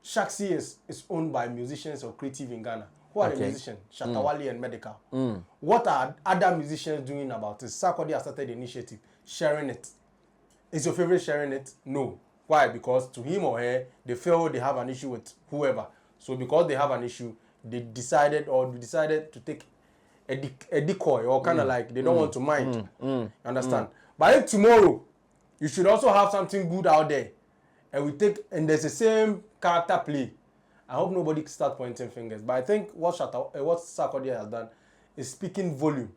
Shaxi is owned by musicians or creative in Ghana. Who are the musicians? Shatta Wale and Medical. What are other musicians doing about it? Sarkodie has started the initiative, sharing it. Is your favorite sharing it? No. Why? Because to him or her, they feel they have an issue with whoever. So because they have an issue, they decided to take a decoy or kind of like they don't want to mind. Understand? But if tomorrow you should also have something good out there, and there's the same character play, I hope nobody start pointing fingers. But I think what Sarkodie has done is speaking volume,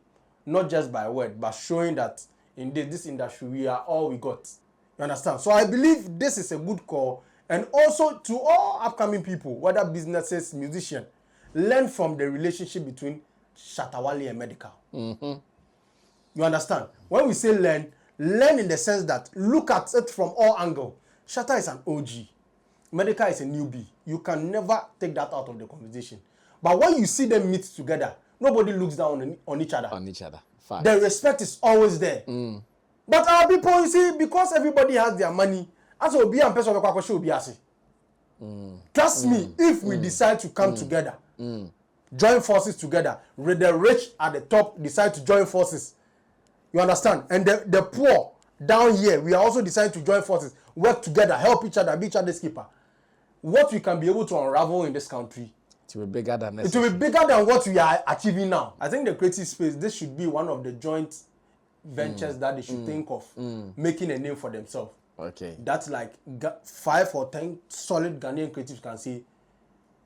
not just by word, but showing that in this industry we are all we got. You understand? So I believe this is a good call, and also to all upcoming people, whether businesses, musicians, learn from the relationship between Shatta Wale and Medical. You understand? When we say learn in the sense that look at it from all angles. Shatta is an OG. Medical is a newbie. You can never take that out of the conversation. But when you see them meet together, nobody looks down on each other. Fact. The respect is always there. But our people, you see, because everybody has their money, as will be a person will be asking. Trust me, if we decide to come together, join forces together, the rich at the top decide to join forces. You understand? And the poor down here, we are also deciding to join forces, work together, help each other, be each other's keeper. What we can be able to unravel in this country, it will be bigger than it will be bigger than what we are achieving now. I think the creative space, this should be one of the joint ventures that they should think of, making a name for themselves. Okay. That's like 5 or 10 solid Ghanaian creatives can say,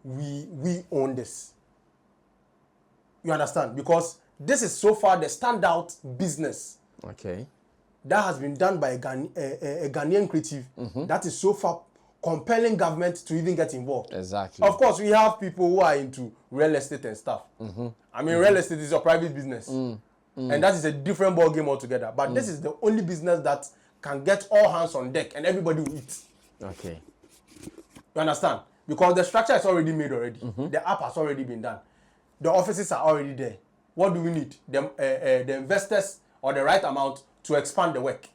we own this. You understand? Because this is so far the standout business. Okay. That has been done by a Ghanaian creative that is so far compelling government to even get involved. Exactly. Of course, we have people who are into real estate and stuff. I mean, real estate is a private business. And that is a different ball game altogether. But this is the only business that can get all hands on deck and everybody will eat. Okay. You understand? Because the structure is already made already. The app has already been done. The offices are already there. What do we need? The investors or the right amount to expand the work.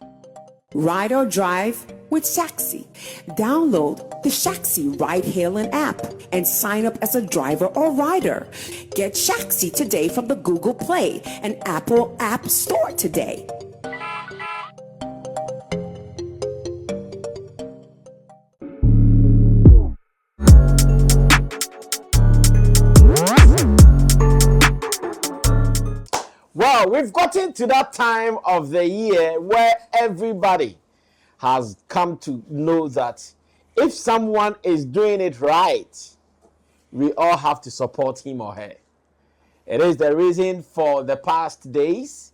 Ride or drive with Shaxi. Download the Shaxi ride-hailing app and sign up as a driver or rider. Get Shaxi today from the Google Play and Apple App Store today. Well, we've gotten to that time of the year where everybody has come to know that if someone is doing it right, we all have to support him or her. It is the reason for the past days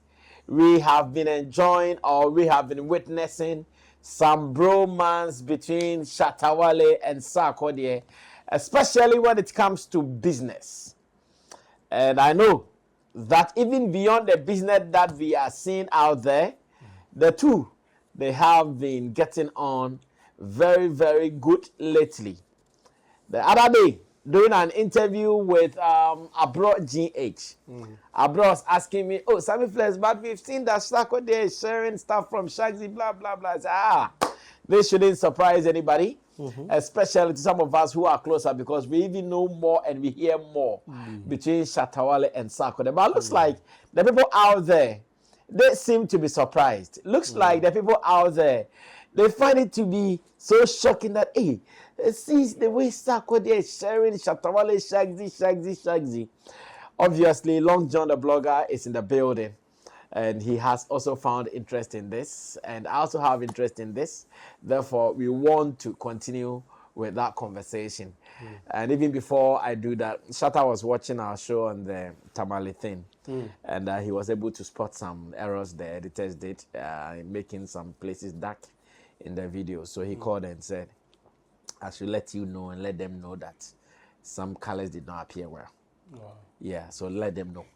we have been enjoying or we have been witnessing some bromance between Shatta Wale and Sarkodie, especially when it comes to business. And I know that even beyond the business that we are seeing out there, the two, they have been getting on very, very good lately. The other day, doing an interview with Abro GH, Abro was asking me, oh, Sammy Flex, but we've seen that Sarkodie is sharing stuff from Shaxi, blah, blah, blah. I said, this shouldn't surprise anybody. Especially to some of us who are closer, because we even know more and we hear more between Shatta Wale and Sarkodie. But it looks like the people out there, they seem to be surprised. Looks like the people out there, they find it to be so shocking that, hey, see the way Sarkodie is sharing Shatta Wale, Shaxi. Obviously, Long John the blogger is in the building. And he has also found interest in this. And I also have interest in this. Therefore, we want to continue with that conversation. And even before I do that, Shatta was watching our show on the Tamale thing. And he was able to spot some errors the editors did, making some places dark in the video. So he called and said, I should let you know and let them know that some colors did not appear well. Yeah, so let them know.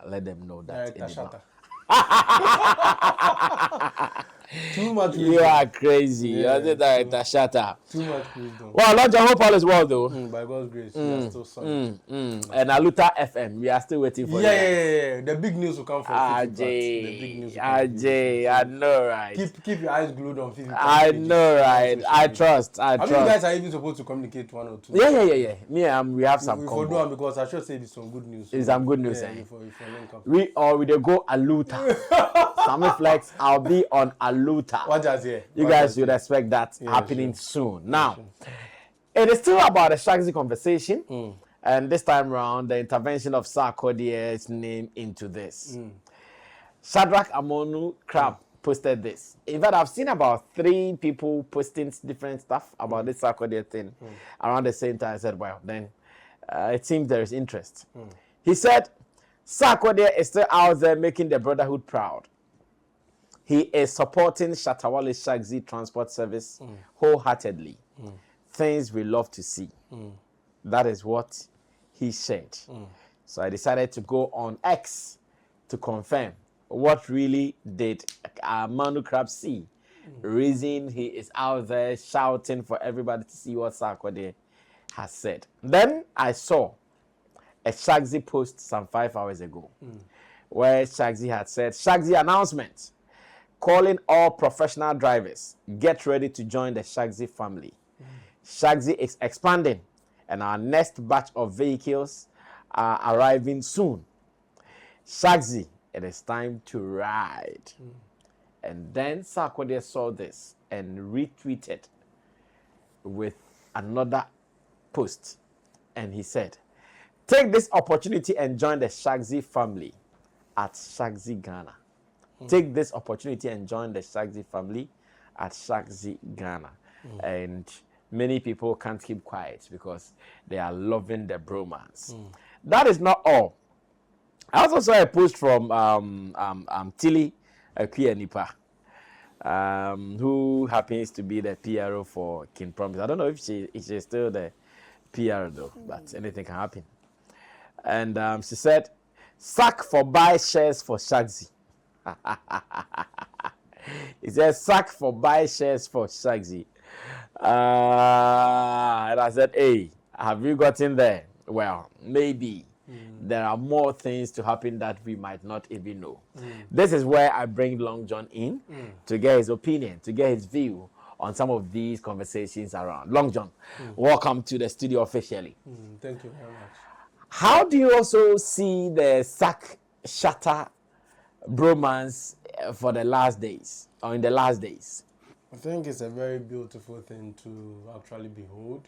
Let them know that. Too much wisdom. You are crazy. Yeah, You're the director, Shatta. Too much wisdom. Well, Lord, I hope all is well, though. By God's grace, we are still solid. And Aluta FM, we are still waiting for you. Yeah. The big news will come from Fifi. Ajay, The big news will come from Ajay, I know, right? Keep your eyes glued on Fifi. I know, right? I trust. I mean, trust. you guys are even supposed to communicate one or two. Yeah. Me, we have some. We for do because I should say it's some good news. It's some good news. Yeah, if link up. We go Aluta. Sammy Flex, I'll be on Aluta. What does here? You guys should expect that happening soon. Now, it is still about a Shaxi conversation. And this time around, the intervention of Sarkodie's name into this. Shadrach Amonu Crab posted this. In fact, I've seen about 3 people posting different stuff about this Sarkodie thing around the same time. I said, well, then it seems there is interest. He said, Sarkodie is still out there making the brotherhood proud. He is supporting Shatta Wale Shaxi transport service wholeheartedly. Things we love to see. That is what he said. So I decided to go on X to confirm what really did Manu Crab see. Reason he is out there shouting for everybody to see what Sarkodie has said. Then I saw a Shaxi post some 5 hours ago where Shaxi had said, Shaxi announcement, calling all professional drivers, get ready to join the Shaxi family. Shaxi is expanding and our next batch of vehicles are arriving soon. Shaxi, it is time to ride. And then Sarkodie saw this and retweeted with another post. And he said, take this opportunity and join the Shaxi family at Shaxi Ghana. Take this opportunity and join the Shaxi family at Shaxi Ghana. And many people can't keep quiet because they are loving the bromance. That is not all. I also saw a post from Tilly Nipa, who happens to be the PRO for King Promise. I don't know if she's still the PR though, but anything can happen. And she said, sack for buy shares for Shaxi. He said, sack for buy shares for Shaxi. And I said, hey, have you gotten there? Well, maybe. There are more things to happen that we might not even know. This is where I bring Long John in to get his opinion, to get his view on some of these conversations around. Long John, welcome to the studio officially. Thank you very much. How do you also see the Sack Shatta bromance for the last days, or in the last days? I think it's a very beautiful thing to actually behold.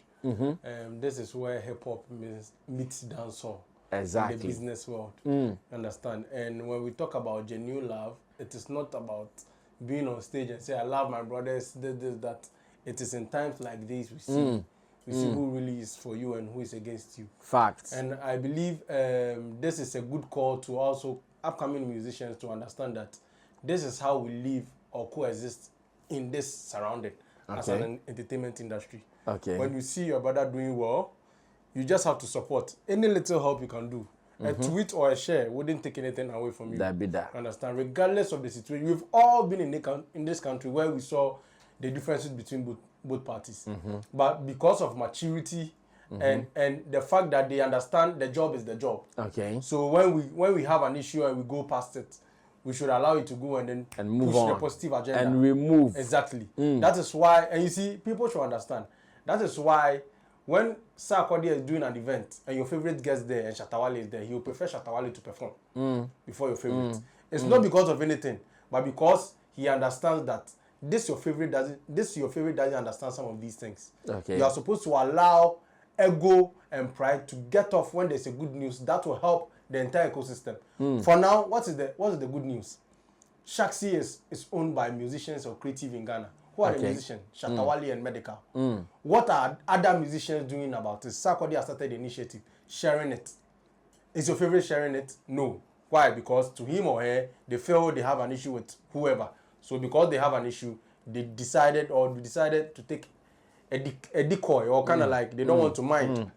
This is where hip-hop meets dancehall. Exactly. In the business world. Understand? And when we talk about genuine love, it is not about being on stage and say, I love my brothers, this, that. It is in times like this we see who really is for you and who is against you. Facts. And I believe this is a good call to also upcoming musicians to understand that this is how we live or coexist in this surrounding as an entertainment industry. When you see your brother doing well, you just have to support. Any little help you can do. A tweet or a share wouldn't take anything away from you. That be that. Understand? Regardless of the situation. We've all been in this country where we saw the differences between both parties. But because of maturity and the fact that they understand the job is the job. So when we have an issue and we go past it, we should allow it to go and then move push on. the positive agenda. And remove. Exactly. That is why, and you see, people should understand. That is why when Sarkodie is doing an event and your favorite guest there and Shatta Wale is there, he will prefer Shatta Wale to perform before your favorite. It's not because of anything, but because he understands that this your favorite doesn't understand some of these things. You are supposed to allow ego and pride to get off when there's a good news that will help the entire ecosystem. For now, what is the good news? Shaxi is owned by musicians or creative in Ghana. Who are the musicians? Shatta Wale and Medical. What are other musicians doing about it? Sarkodie has started the initiative, sharing it. Is your favorite sharing it? No. Why? Because to him or her, they feel they have an issue with whoever. So because they have an issue, they decided to take a decoy or kind of like they don't want to mind.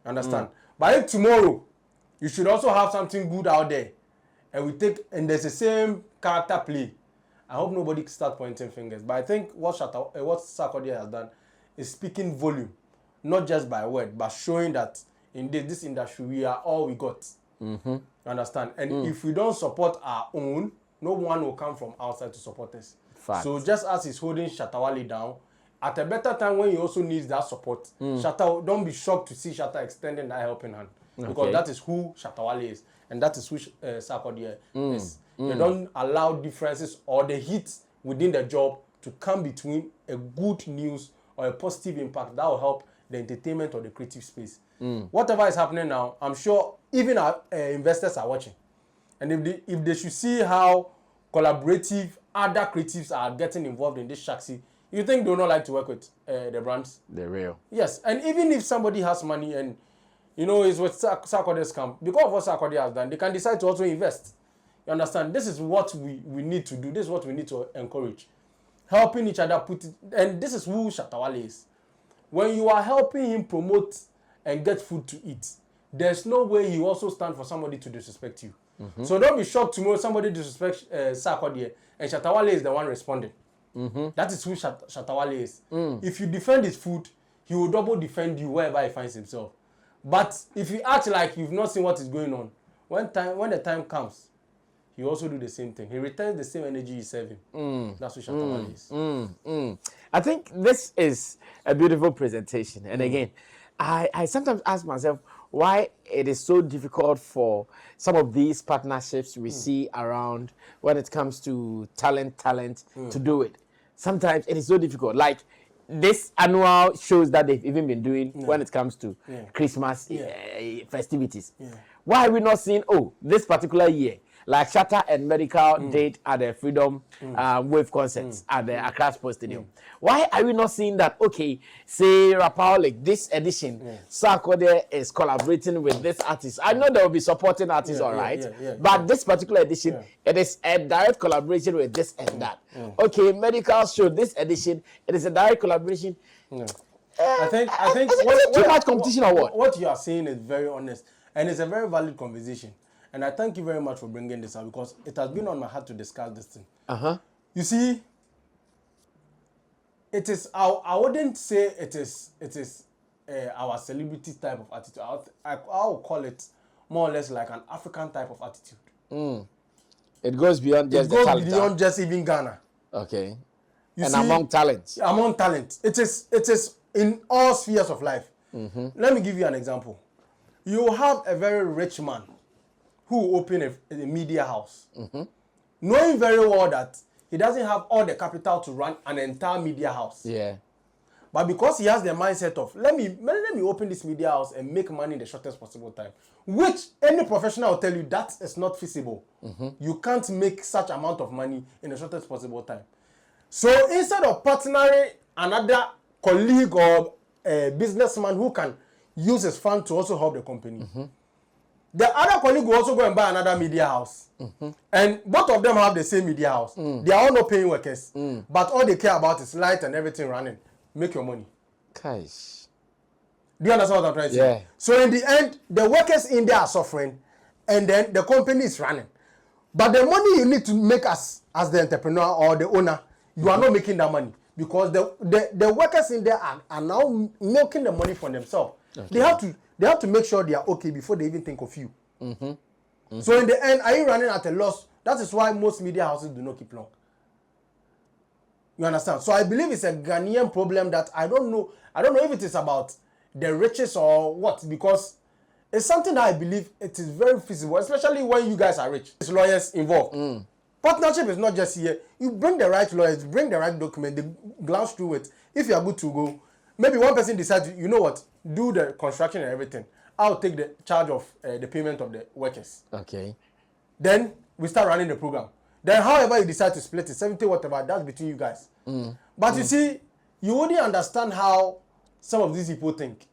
Understand? But if tomorrow, you should also have something good out there, and there's the same character play, I hope nobody start pointing fingers. But I think what Sarkodie has done is speaking volume, not just by word, but showing that in this industry we are all we got. Understand? And if we don't support our own, no one will come from outside to support us. Fact. So just as he's holding Shatta Wale down, at a better time when he also needs that support, Shatta, don't be shocked to see Shatta extending that helping hand. Because that is who Shatta Wale is. And that is who Sarkodie is. They don't allow differences or the heat within the job to come between a good news or a positive impact that will help the entertainment or the creative space. Whatever is happening now, I'm sure even our investors are watching. And if they should see how collaborative other creatives are getting involved in this Shaxi, you think they will not like to work with the brands? The real. Yes, and even if somebody has money and, you know, is with Sarkodie's camp, because of what Sarkodie has done, they can decide to also invest. You understand? This is what we need to do. This is what we need to encourage. Helping each other put it, and this is who Shatta Wale is. When you are helping him promote and get food to eat, there's no way you also stand for somebody to disrespect you. So don't be shocked tomorrow somebody disrespects Sarkodie and Shatta Wale is the one responding. That is who Shatta Wale is. If you defend his food, he will double defend you wherever he finds himself. But if you act like you've not seen what is going on, when the time comes, he also do the same thing. He returns the same energy he's serving. That's what Shatta Wale is. I think this is a beautiful presentation. And again, I sometimes ask myself why it is so difficult for some of these partnerships we see around when it comes to talent to do it. Sometimes it is so difficult. Like this annual shows that they've even been doing when it comes to Christmas festivities. Why are we not seeing, this particular year, like Shatta and Medical did at the Freedom Wave concerts at the Accra Sports Stadium? Why are we not seeing that, okay, say Rapaulik, this edition, Sarkodie is collaborating with this artist. I know they will be supporting artists, all right, but this particular edition, it is a direct collaboration with this and that. Okay, Medical show, this edition, it is a direct collaboration. I think too much competition or what? What you are saying is very honest, and it's a very valid conversation. And I thank you very much for bringing this up because it has been on my heart to discuss this thing. You see, it is. I wouldn't say it is our celebrity type of attitude. I will call it more or less like an African type of attitude. It goes beyond just the talent. It goes beyond just even Ghana. Okay. You and see, among talents. Among talents, it is in all spheres of life. Let me give you an example. You have a very rich man who opened a media house, knowing very well that he doesn't have all the capital to run an entire media house. But because he has the mindset of, let me open this media house and make money in the shortest possible time, which any professional will tell you that is not feasible. You can't make such amount of money in the shortest possible time. So instead of partnering another colleague or a businessman who can use his fund to also help the company, the other colleague will also go and buy another media house. And both of them have the same media house. They are all not paying workers. But all they care about is light and everything running. Make your money. Gosh. Do you understand what I'm trying to say? So in the end, the workers in there are suffering and then the company is running. But the money you need to make as the entrepreneur or the owner, you are not making that money. Because the workers in there are now milking the money for themselves. They have to make sure they are okay before they even think of you. So in the end, are you running at a loss? That is why most media houses do not keep long. You understand? So I believe it's a Ghanaian problem that I don't know if it is about the riches or what, because it's something that I believe it is very feasible, especially when you guys are rich. There's lawyers involved. Partnership is not just here. You bring the right lawyers, bring the right document, they glance through it. If you are good to go, maybe one person decides, you know what, do the construction and everything. I'll take the charge of the payment of the workers. Okay. Then we start running the program. Then however you decide to split it, 70 whatever, that's between you guys. But you see, you wouldn't understand how some of these people think.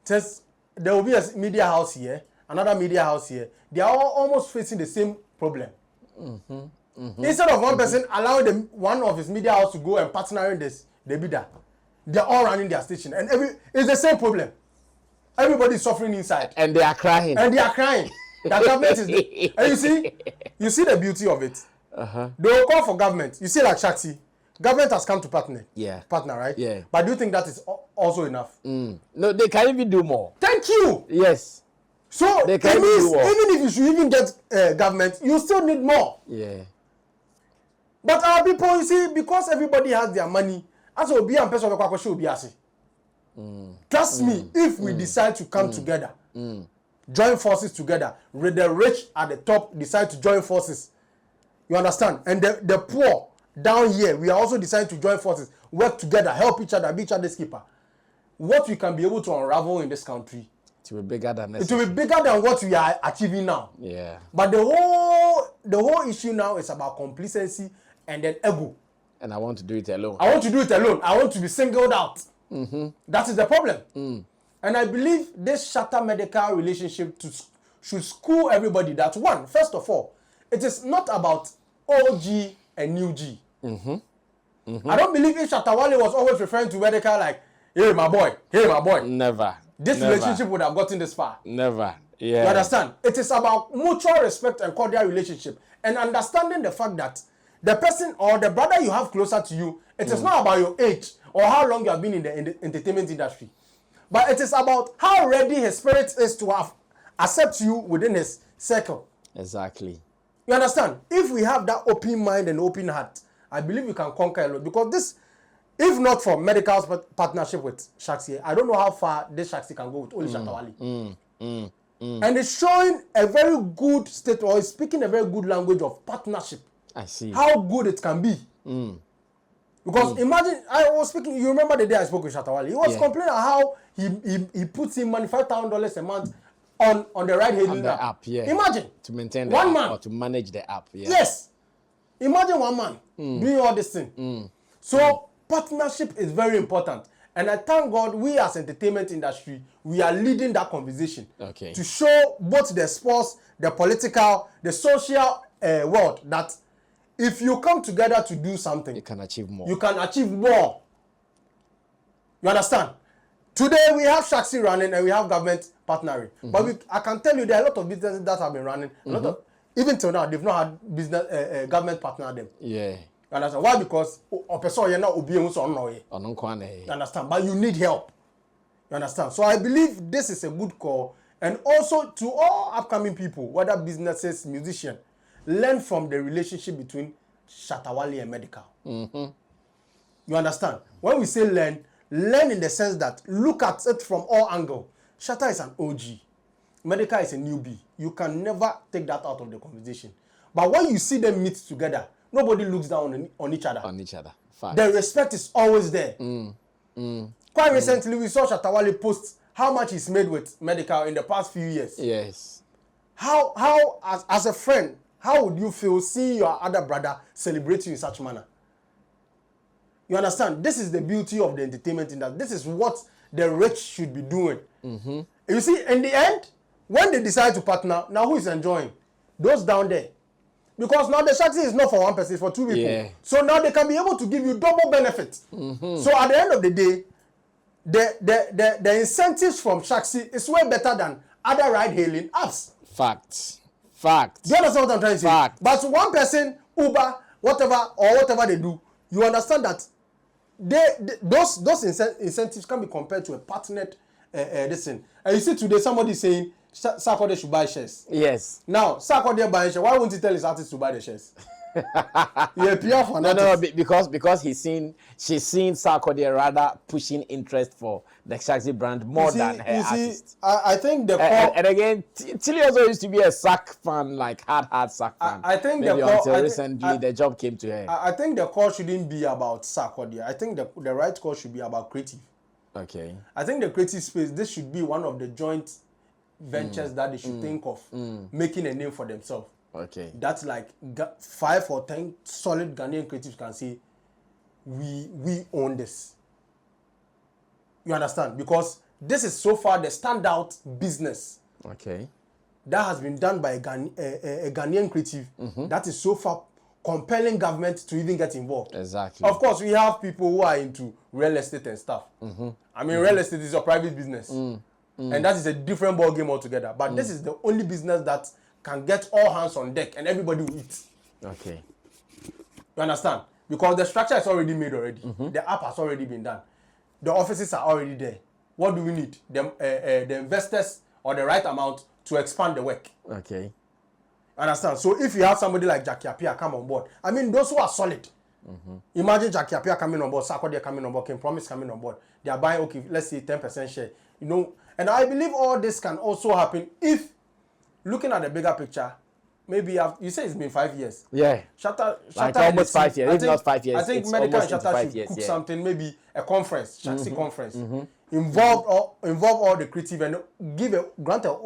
Just there will be a media house here, another media house here. They are all almost facing the same problem. Instead of one person allowing one of his media house to go and partner in this, the bidder, they're all running their station, and it's the same problem. Everybody is suffering inside, and they are crying. The government is, and you see the beauty of it. They will call for government. You see, like Shaxi, government has come to partner, right? Yeah. But do you think that is also enough? No, they can even do more. Thank you. Yes. So They it can means do more. even if you should even get government, you still need more. Yeah. But our people, you see, because everybody has their money, as will be and person will be as. Trust me, if we decide to come together, join forces together, with the rich at the top decide to join forces, you understand? And the poor down here, we are also deciding to join forces, work together, help each other, be each other's keeper. What we can be able to unravel in this country, it will be bigger than it will be bigger than what we are achieving now. Yeah. But the whole issue now is about complacency and then ego. And I want to do it alone. I want to do it alone. I want to be singled out. That is the problem. And I believe this Shatta medical relationship should school everybody that one, first of all, it is not about OG and new G. I don't believe if Shatta Wale was always referring to medical like, hey my boy, hey my boy. Never. This relationship would have gotten this far. Never. Yeah. You understand? It is about mutual respect and cordial relationship and understanding the fact that the person or the brother you have closer to you, it is not about your age or how long you have been in the entertainment industry. But it is about how ready his spirit is to accept you within his circle. Exactly. You understand? If we have that open mind and open heart, I believe we can conquer a lot. Because this, if not for medical partnership with Shaxi, I don't know how far this Shaxi can go with only Shatta Wale. And it's showing a very good state, or it's speaking a very good language of partnership. I see. How good it can be. Because imagine, I was speaking, you remember the day I spoke with Shatta Wale, he was complaining how he puts in money, $5,000 a month on the ride-hailing app. Yeah. Imagine. To maintain one the man. app or to manage the app. Yeah. Yes. Imagine one man doing all this thing. So partnership is very important. And I thank God we as entertainment industry, we are leading that conversation. Okay. To show both the sports, the political, the social world that if you come together to do something, you can achieve more. You can achieve more. You understand? Today we have Shaxi running and we have government partnering. But I can tell you there are a lot of businesses that have been running. A lot of, even till now, they've not had business government partner them. Yeah. You understand? Why? Because you understand? But you need help. You understand? So I believe this is a good call. And also to all upcoming people, whether businesses, musicians, learn from the relationship between Shatta Wale and medical. You understand? When we say learn in the sense that look at it from all angles. Shatta is an OG. Medical is a newbie. You can never take that out of the conversation. But when you see them meet together, nobody looks down on each other. On each other. Fact. The respect is always there. Quite recently, we saw Shatta Wale post how much he's made with medical in the past few years. Yes. How as a friend, how would you feel seeing your other brother celebrate you in such manner? You understand? This is the beauty of the entertainment industry. This is what the rich should be doing. You see, in the end, when they decide to partner, now who is enjoying? Those down there. Because now the Shaxi is not for one person, it's for two people. Yeah. So now they can be able to give you double benefits. So at the end of the day, the incentives from Shaxi is way better than other ride-hailing apps. Facts. Do you understand what I'm trying to say? Fact. But one person, Uber, whatever they do, you understand that those incentives can be compared to a partnered this thing. And you see today somebody saying Sarkodie should buy shares. Yes. Now Sarkodie buying shares. Why won't he tell his artist to buy the shares? Yeah, PR for No, because she's seen Sarkodie rather pushing interest for the Shaxi brand more than her artist. I think the and again, Tilly also used to be a Sack fan, like hard Sack fan. I think maybe until recently the job came to her. I think the call shouldn't be about Sarkodie. I think the right call should be about creative. Okay. I think the creative space, this should be one of the joint ventures that they should think of making a name for themselves. Okay. That's like 5 or 10 solid Ghanaian creatives can say, we own this. You understand? Because this is so far the standout business. Okay. That has been done by a Ghanaian creative that is so far compelling government to even get involved. Exactly. Of course, we have people who are into real estate and stuff. I mean, real estate is a private business. And that is a different ball game altogether. But this is the only business that can get all hands on deck and everybody will eat. Okay. You understand? Because the structure is already made already. The app has already been done. The offices are already there. What do we need? The investors or the right amount to expand the work. Okay. Understand? So if you have somebody like Jackie Appiah come on board, I mean, those who are solid. Imagine Jackie Appiah coming on board, Sarkodie coming on board, King Promise coming on board. They are buying, okay, let's say 10% share. You know, and I believe all this can also happen if, looking at the bigger picture, maybe you say it's been 5 years. Yeah. Shatta Like almost 5 years, if not 5 years. I think it's Medical and almost Shatta 5 should years, cook yeah. something, maybe a conference, Shaxi conference. Involve all the creative and grant an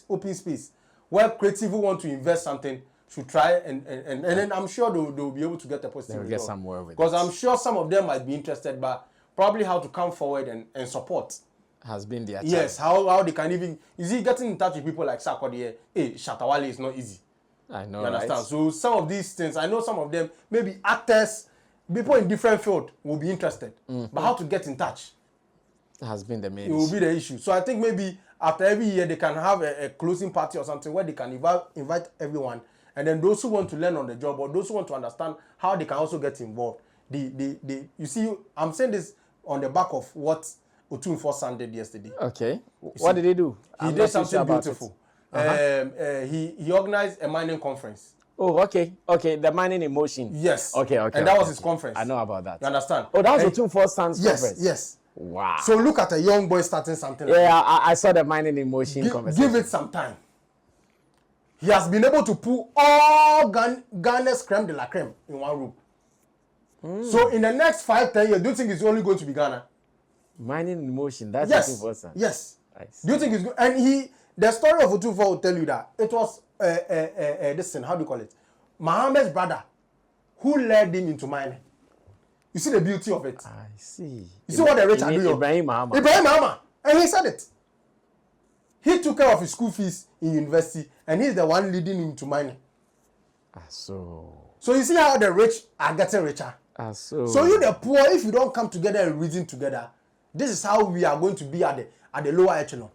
open space where creative who want to invest something should try and then I'm sure they'll be able to get a positive They'll get somewhere with it. because I'm sure some of them might be interested, but probably how to come forward and support. Has been their time. Yes, how they can even, is he getting in touch with people like Sarkodie? Hey, Shatta Wale is not easy. I know, You understand? right? So some of these things, I know some of them, maybe actors, people in different field will be interested. But how to get in touch? Has been the main It will issue. be the issue. So I think maybe after every year they can have a closing party or something where they can invite everyone, and then those who want to learn on the job or those who want to understand how they can also get involved. You see, I'm saying this on the back of what Otunfor San did yesterday. Okay. What did he do? He I'm did not too something sure about beautiful. it. He organized a mining conference. Oh, okay. Okay. The mining in motion. Yes. Okay. Okay. And that okay, was his okay. conference. I know about that. You understand? Oh, that was And- the 2-4 Sons Yes, conference. yes. Wow. So look at a young boy starting something like Yeah, I saw the mining in motion conversation. Give it some time. He has been able to pull all Ghana's creme de la creme in one room. So in the next 5-10 years, do you think it's only going to be Ghana? Mining in motion. That's Yes. 2-4 Sons. Yes. I see. Do you think it's good? And the story of Otunfor will tell you that it was this thing, how do you call it? Muhammad's brother who led him into mining. You see the beauty of it. I see. You see what the rich are doing? Ibrahim Muhammad. Ibrahim Muhammad. And he said it. He took care of his school fees in university, and he's the one leading him to mining. So So you see how the rich are getting richer. So you the poor, if you don't come together and reason together, this is how we are going to be at the lower echelon.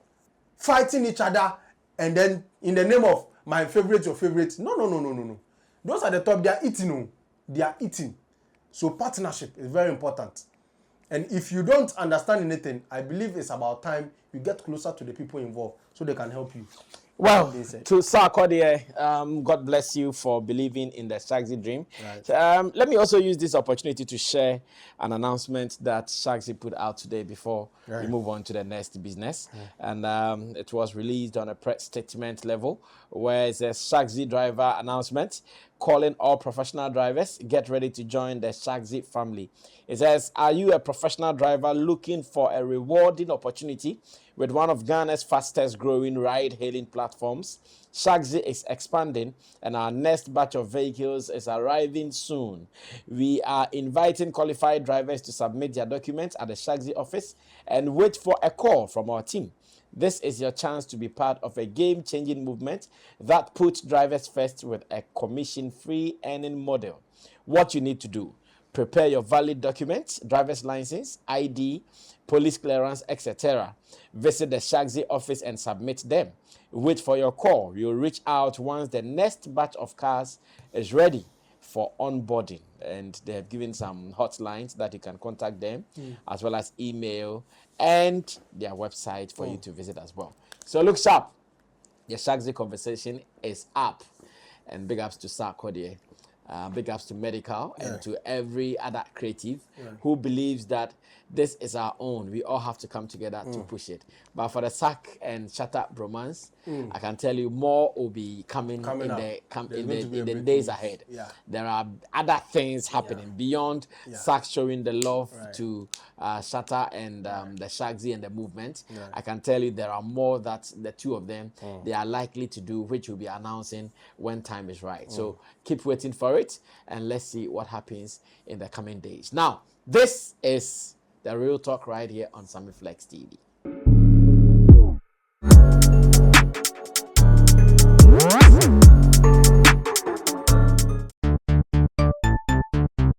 Fighting each other, and then in the name of my favorite, your favorite. No. Those at the top, they are eating. Oh. They are eating. So partnership is very important. And if you don't understand anything, I believe it's about time you get closer to the people involved so they can help you. Well, to Sarkodie, God bless you for believing in the Shaxi dream. Right. Let me also use this opportunity to share an announcement that Shaxi put out today before we move on to the next business. And it was released on a press statement level where it's a Shaxi driver announcement calling all professional drivers, get ready to join the Shaxi family. It says, are you a professional driver looking for a rewarding opportunity with one of Ghana's fastest growing ride-hailing platforms? Shaxi is expanding and our next batch of vehicles is arriving soon. We are inviting qualified drivers to submit their documents at the Shaxi office and wait for a call from our team. This is your chance to be part of a game-changing movement that puts drivers first with a commission-free earning model. What you need to do: prepare your valid documents, driver's license, ID, police clearance, etc. Visit the Shaxi office and submit them. Wait for your call. You'll reach out once the next batch of cars is ready for onboarding. And they have given some hotlines that you can contact them, as well as email and their website for you to visit as well. So look sharp. The Shaxi conversation is up. And big ups to Sarkodie. Big ups to Medical and to every other creative who believes that this is our own. We all have to come together to push it. But for the Sack and Shatta Bromance, I can tell you more will be coming in the days ahead. Yeah. There are other things happening beyond Sack showing the love to Shatta and the Shaxi and the movement. I can tell you there are more that the two of them they are likely to do, which will be announcing when time is right. So keep waiting for it and let's see what happens in the coming days. Now, this is the real talk right here on Sammy Flex TV.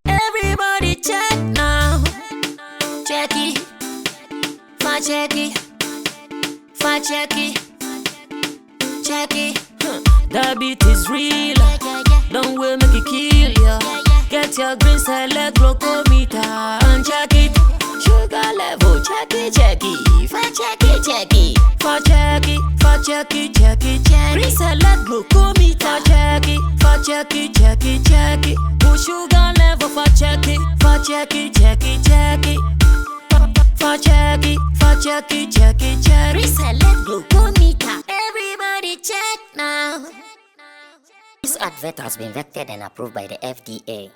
Everybody check now. Check it. Fact check it. Fact check it. Check it. The beat is real. Don't will make it kill ya. Get your green select glucometer and check it. Sugar level, check it. Check it. Green select glucometer. Check it. Put sugar level for check it. Reselect glucometer. Everybody check now. This advert has been vetted and approved by the FDA.